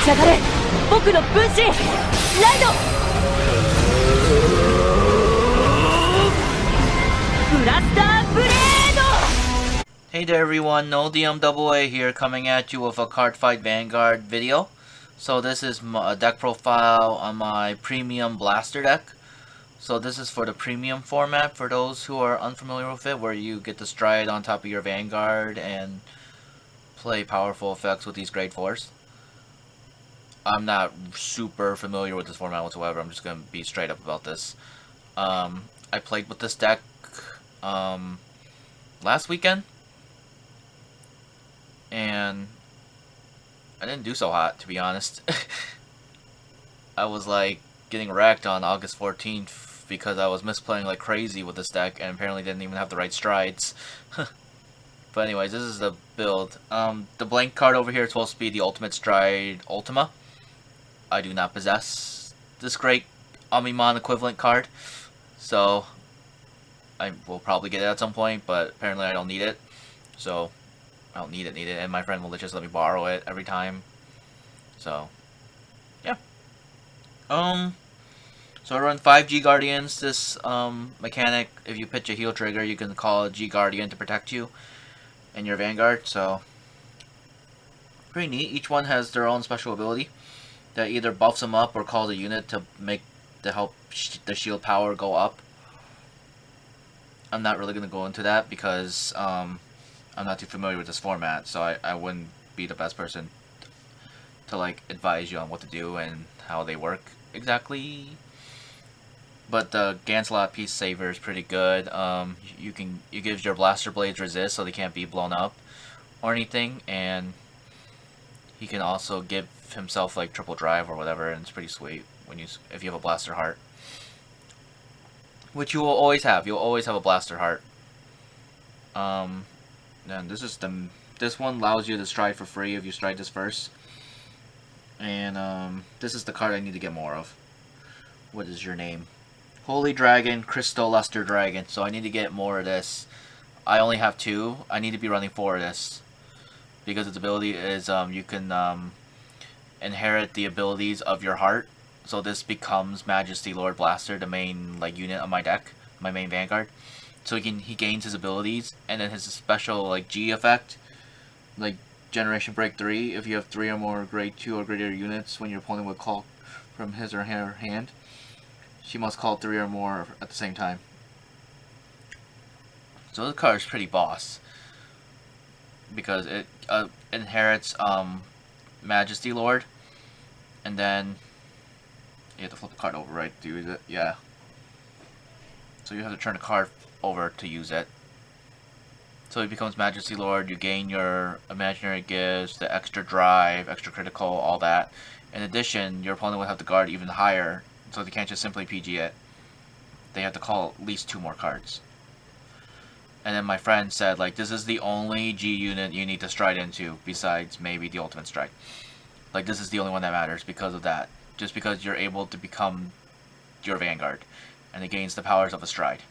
ち上がれ。僕の分身ライド。ブラスターブレード。 Hey there everyone, NGO DM AA here, coming at you with a Cardfight Vanguard video. So this is a deck profile on my premium blaster deck. So this is for the premium format for those who are unfamiliar with it, where you get to stride on top of your Vanguard and play powerful effects with these grade 4s. I'm not super familiar with this format whatsoever. I'm just going to be straight up about this. I played with this deck last weekend, and I didn't do so hot, to be honest. I was like getting wrecked on August 14th because I was misplaying like crazy with this deck and apparently didn't even have the right strides. But anyways, this is the build. The blank card over here is supposed to be the Ultimate Stride Ultima. I do not possess this great Omnimon equivalent card, so I will probably get it at some point, but apparently I don't need it. So I don't need it, and my friend will just let me borrow it every time. So yeah. So I run 5 G Guardians. This mechanic, if you pitch a heal trigger, you can call a G Guardian to protect you and your Vanguard. So pretty neat. Each one has their own special ability that either buffs them up or calls a unit to help the shield power go up. I'm not really gonna go into that because I'm not too familiar with this format, so I wouldn't be the best person to like advise you on what to do and how they work exactly. But the Ganslot Peace Saver is pretty good. It gives your blaster blades resist, so they can't be blown up or anything, and he can also give himself like triple drive or whatever, and it's pretty sweet if you have a blaster heart, which you will always have. You'll always have a blaster heart. Then this one allows you to stride for free if you stride this first, and this is the card I need to get more of. What is your name? Holy Dragon, Crystal Luster Dragon. So I need to get more of this. I only have 2. I need to be running 4 of this because its ability is you can inherit the abilities of your heart. So this becomes Majesty Lord Blaster, the main like unit of my deck, my main Vanguard. So he gains his abilities, and then his special like G effect, like Generation Break 3. If you have 3 or more grade 2 or greater units, when your opponent would call from his or her hand, she must call 3 or more at the same time. So this card is pretty boss because it inherits Majesty Lord, and then you have to flip the card over, right, to use it. Yeah. So you have to turn the card over to use it. So it becomes Majesty Lord. You gain your imaginary gifts, the extra drive, extra critical, all that. In addition, your opponent will have to guard even higher, so they can't just simply PG it. They have to call at least 2 more cards. And then my friend said, like, this is the only G unit you need to stride into, besides maybe the Ultimate Strike. Like, this is the only one that matters because of that. Just because you're able to become your Vanguard, and it gains the powers of a stride.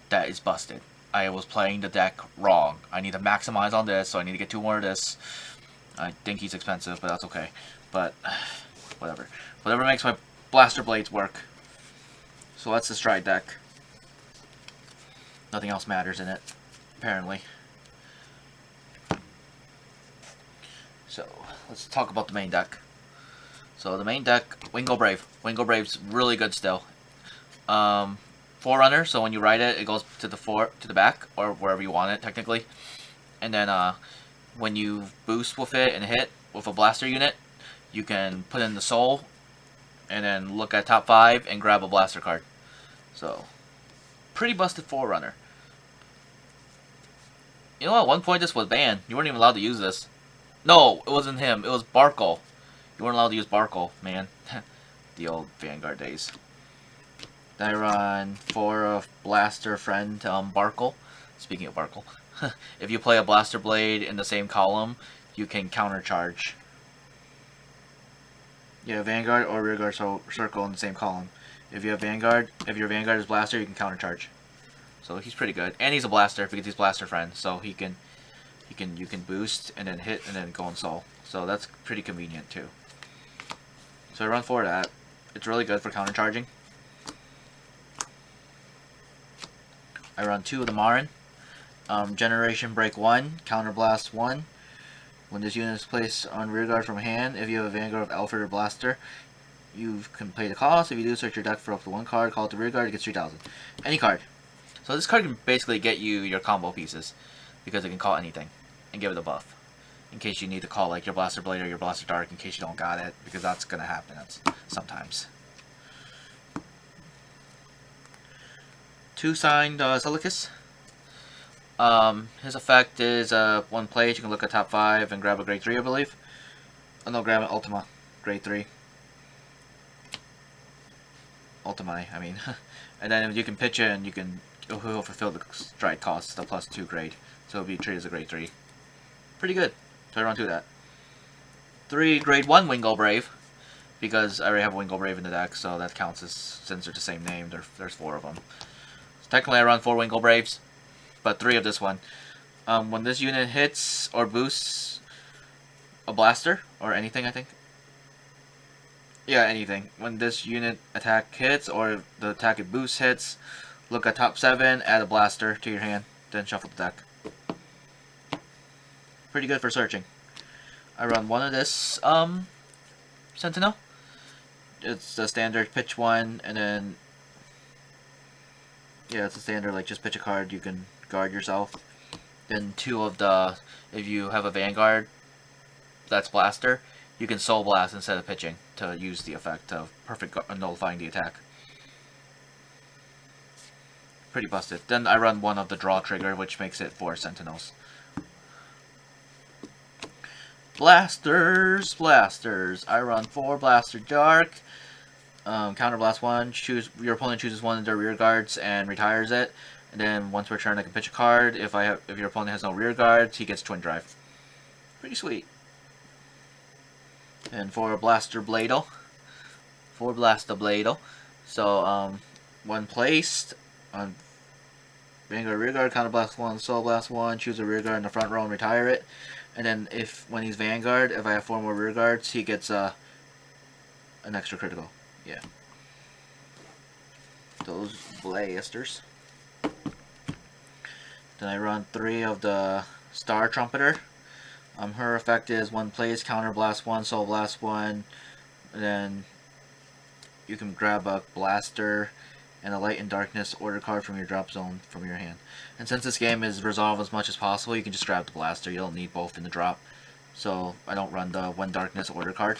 That is busted. I was playing the deck wrong. I need to maximize on this, so I need to get 2 more of this. I think he's expensive, but that's okay. But whatever. Whatever makes my blaster blades work. So that's the stride deck. Nothing else matters in it, apparently. So let's talk about the main deck. So the main deck, Wingo Brave. Wingo Brave's really good still. Forerunner, so when you ride it, it goes to the back, or wherever you want it, technically. And then when you boost with it and hit with a blaster unit, you can put in the soul, and then look at top 5 and grab a blaster card. So, pretty busted Forerunner. You know, at one point this was banned. You weren't even allowed to use this. No, it wasn't him. It was Barkle. You weren't allowed to use Barkle, man. The old Vanguard days. Then I run 4 of Blaster Friend Barkle. Speaking of Barkle. If you play a Blaster Blade in the same column, you can countercharge. Yeah, Vanguard or Rearguard circle in the same column. If your Vanguard is Blaster, you can countercharge. So he's pretty good, and he's a Blaster because he's Blaster Friend. So you can boost and then hit and then go on soul. So that's pretty convenient too. So I run 4 of that. It's really good for countercharging. I run 2 of the Marin. Generation Break 1, Counterblast 1. When this unit is placed on rearguard from hand, if you have a Vanguard of Alfred or Blaster, you can pay the cost. If you do, search your deck for up to 1 card, call it to rearguard, it gets 3,000. Any card. So this card can basically get you your combo pieces, because it can call anything, and give it a buff. In case you need to call like your Blaster Blade or your Blaster Dark, in case you don't got it, because that's going to happen sometimes. 2 signed Silicus. His effect is 1 place. You can look at top 5 and grab a grade 3, I believe. Oh no, grab an Ultima, grade 3. Ultima, I mean. And then you can pitch it and you can he'll fulfill the strike cost, the +2 grade. So it'll be treated as a grade 3. Pretty good. So I run 2 of that. 3 grade 1 Wingo Brave. Because I already have a Wingo Brave in the deck, so that counts as, since they're the same name, there's 4 of them. So technically I run 4 Wingo Braves, but 3 of this one. When this unit hits or boosts a blaster, or anything I think. Yeah, anything. When this unit attack hits, or the attack it boosts hits, look at top 7, add a blaster to your hand, then shuffle the deck. Pretty good for searching. I run 1 of this Sentinel. It's the standard pitch 1, and then yeah, it's a standard like just pitch a card, you can guard yourself. Then 2 of the, if you have a Vanguard that's blaster, you can soul blast instead of pitching to use the effect of perfect nullifying the attack. Pretty busted. Then I run 1 of the draw trigger, which makes it 4 Sentinels. Blasters, blasters. I run 4 Blaster Dark. Counterblast 1. Your opponent chooses 1 of their rear guards and retires it. And then once per turn, I can pitch a card. If your opponent has no rear guards, he gets Twin Drive. Pretty sweet. And 4 Blaster Bladle. 4 Blaster Bladle. So when placed on Vanguard rear guard, Counterblast 1, Soul Blast 1, choose a rear guard in the front row and retire it. And then when he's Vanguard, if I have 4 more rear guards, he gets an extra critical. Yeah. Those blasters. Then I run 3 of the Star Trumpeter. Her effect is 1 place, Counterblast 1, Soul Blast 1. And then you can grab a Blaster and a Light and Darkness order card from your drop zone from your hand. And since this game is resolve as much as possible, you can just grab the Blaster. You don't need both in the drop. So I don't run the 1 Darkness order card.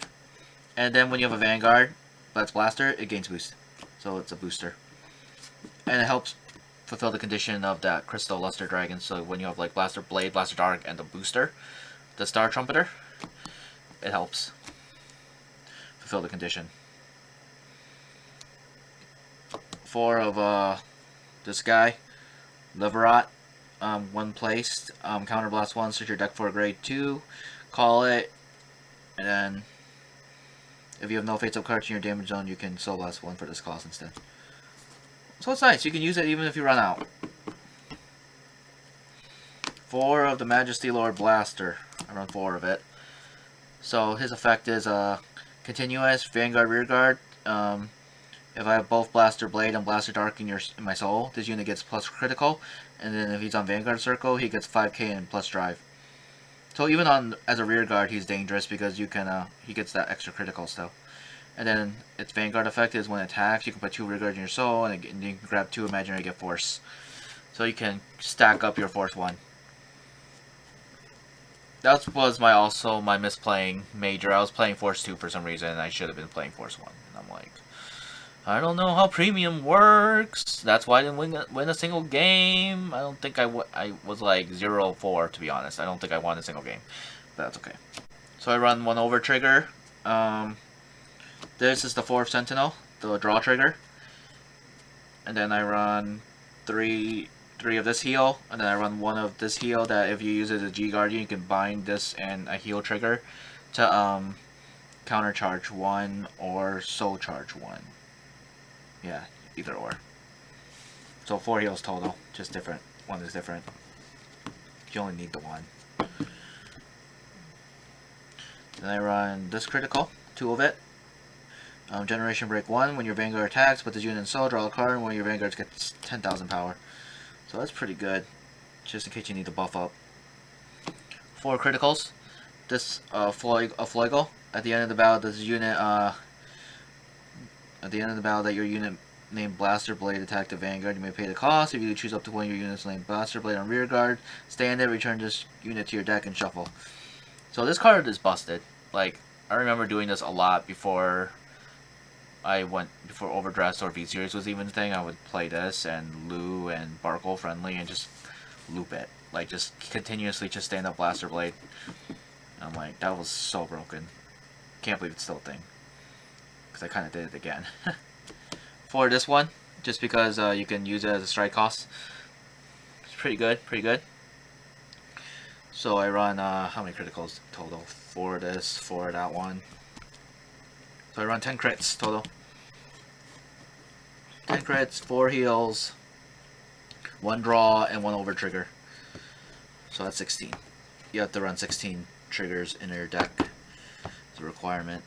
And then when you have a Vanguard that's Blaster, it gains boost. So it's a booster. And it helps fulfill the condition of that Crystal Luster Dragon. So when you have like Blaster Blade, Blaster Dark, and the booster, the Star Trumpeter, it helps fulfill the condition. 4 of this guy, Leverot, 1 placed, Counterblast 1, search your deck for a grade 2, call it, and then if you have no face-up cards in your damage zone, you can Soul Blast 1 for this cost instead. So it's nice, you can use it even if you run out. 4 of the Majesty Lord Blaster, I run 4 of it. So his effect is continuous, Vanguard Rearguard. If I have both Blaster Blade and Blaster Dark in my soul, this unit gets plus critical, and then if he's on Vanguard Circle, he gets 5k and plus drive. So even as a rear guard, he's dangerous because you can he gets that extra critical still. And then its Vanguard effect is when it attacks, you can put 2 rear guards in your soul, and you can grab 2 imaginary get force. So you can stack up your force 1. That was my misplaying major. I was playing force 2 for some reason, and I should have been playing force 1. And I'm like, I don't know how premium works. That's why I didn't win a single game. I don't think I was like 0-4, to be honest. I don't think I won a single game. But that's okay. So I run 1 over trigger. This is the 4th Sentinel, the draw trigger. And then I run 3 of this heal. And then I run 1 of this heal that if you use it as a G Guardian, you can bind this and a heal trigger to countercharge 1 or soul charge 1. Yeah, either or. So 4 heals total, just different. 1 is different. You only need the 1. Then I run this critical, 2 of it. Generation Break 1, when your Vanguard attacks, put this unit in soul, draw a card, and when your Vanguard gets 10,000 power. So that's pretty good, just in case you need to buff up. 4 criticals. This Fleugel. At the end of the battle, this unit, at the end of the battle that your unit named Blaster Blade attack the Vanguard, you may pay the cost. If you choose up to one of your units named Blaster Blade on rear guard, stay in it, return this unit to your deck and shuffle. So this card is busted. Like, I remember doing this a lot before before Overdress or V-Series was even a thing. I would play this and Lou and Barkle friendly and just loop it. Like, just continuously just stand up Blaster Blade. And I'm like, that was so broken. Can't believe it's still a thing. Because I kind of did it again. For this one, just because you can use it as a strike cost. It's pretty good, pretty good. So I run, how many criticals total? 4 this, 4 that one. So I run 10 crits total. 10 crits, 4 heals, 1 draw, and 1 over trigger. So that's 16. You have to run 16 triggers in your deck. It's a requirement.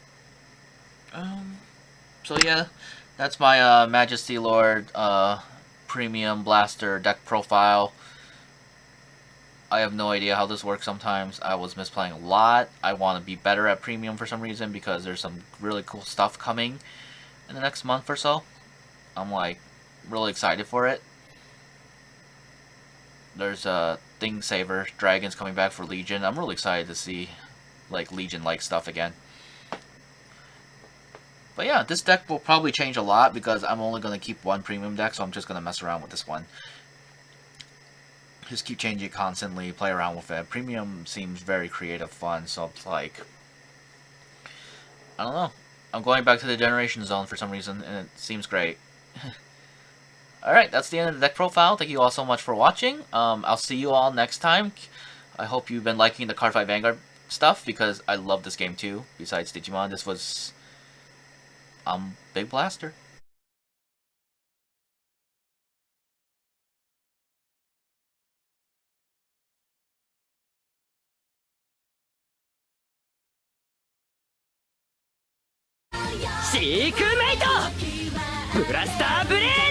So yeah, that's my Majesty Lord Premium Blaster deck profile. I have no idea how this works sometimes. I was misplaying a lot. I want to be better at Premium for some reason because there's some really cool stuff coming in the next month or so. I'm like really excited for it. There's a Thing Saver Dragons coming back for Legion. I'm really excited to see like Legion-like stuff again. But yeah, this deck will probably change a lot because I'm only going to keep 1 premium deck, so I'm just going to mess around with this one. Just keep changing it constantly, play around with it. Premium seems very creative, fun, so it's like, I don't know. I'm going back to the Generation Zone for some reason, and it seems great. Alright, that's the end of the deck profile. Thank you all so much for watching. I'll see you all next time. I hope you've been liking the Cardfight Vanguard stuff, because I love this game too. Besides Digimon, this was Big Blaster. Seek Mate! ブラスターブレード